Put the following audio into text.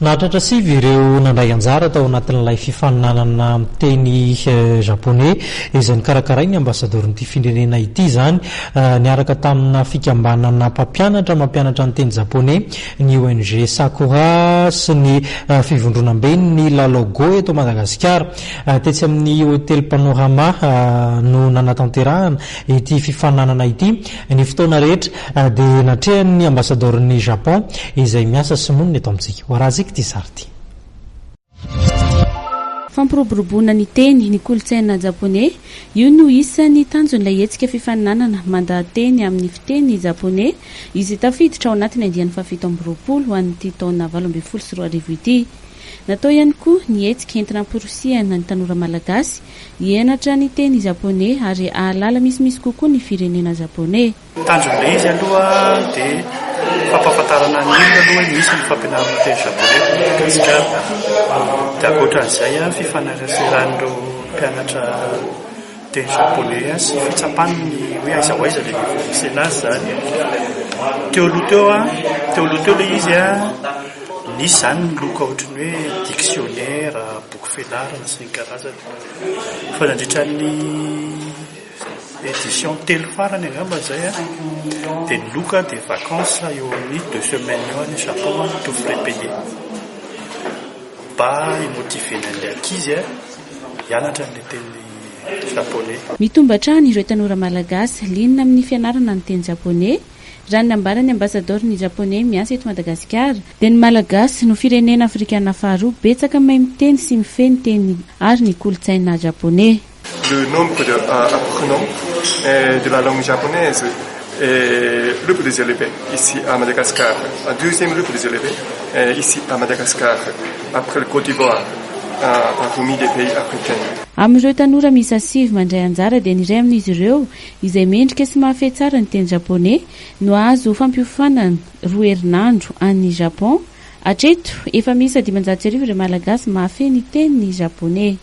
Nahatratra sivy ireo nandray anjara tao anatin'ilay fifaninana miteny Japoney izay karakarain'ny ambasadin'ity firenena ity zany niaraka tamina fikambanana mpampianatra mampianatra ny teny Japoney ny ONG Sakura sy ny fivondranamben'ny lalao eto Madagasikara tetsy amin'ny hôtel Panorama no nanatanterahana ity fifaninana ity ny fotoana rehetra dia natrehan'ny ambasadin'ny Japon izay miasa sy monina eto amintsika warazik fampiroboroboana ny teny ny kolotsaina Japoney io no isan'ny tanjon'ilay hetsika fifaninanana mandahateny amin'ny fiteny Japoney izy tafiditra ao anatin'ny andiany fafito amby roapolo ho an'ity taona 2024 ity. Natao ihany koa ny hetsika entina amporosiana ny tanora malagasy hianatra ny teny Japoney ary ahalala misimisy kokoa ny firenena Japoney. Tanjon'ilay izy aloha dia fampahafantarana ny olona aloha misy ny fampianarana teny Japoney Madagasikara. Dia ankoatran'izay fifanaraseran'ireo mpianatra teny Japoney sy fitsapany ny hoe aiza ho aiza ilay mivorisena azy zany. Teo aloha teo ilay izy nisy zany ny loka ohatrany hoe dictionnaire, boky fianarana sy ny karazany. Fa nandritra ny édition telo farany angamba zay dia ny loka dia vacances eo amin'ny 2 semaines eo any Japon tout frais payé. Mba himotivena an'ilay ankizy hianatra ny teny Japoney. Mitombatra ireo tanora malagasy linina amin'ny fianarana ny teny Japoney. Raha ny ambarany ambasador'ny Japoney miasa eto Madagasikara dia ny malagasy no firenena afrikana faharoa betsaka mahay miteny sy mifeny teny ary ny kolotsaina Japoney. Le nombre d'apprenants de la langue japonaise est le plus élevé ici à Madagascar. Deuxième le plus élevé ici à Madagascar, après le Côte d'Ivoire, parmi les pays africains. Amin'ireo tanora miisa 5 mandray anjara dia ny iray amin'izy ireo izay mendrika sy mahafehy tsara ny teny Japoney no azo fampiofanana 2 herinandro any Japon. Hatreto efa misy 500 ireo malagasy mahafehy ny teny Japoney.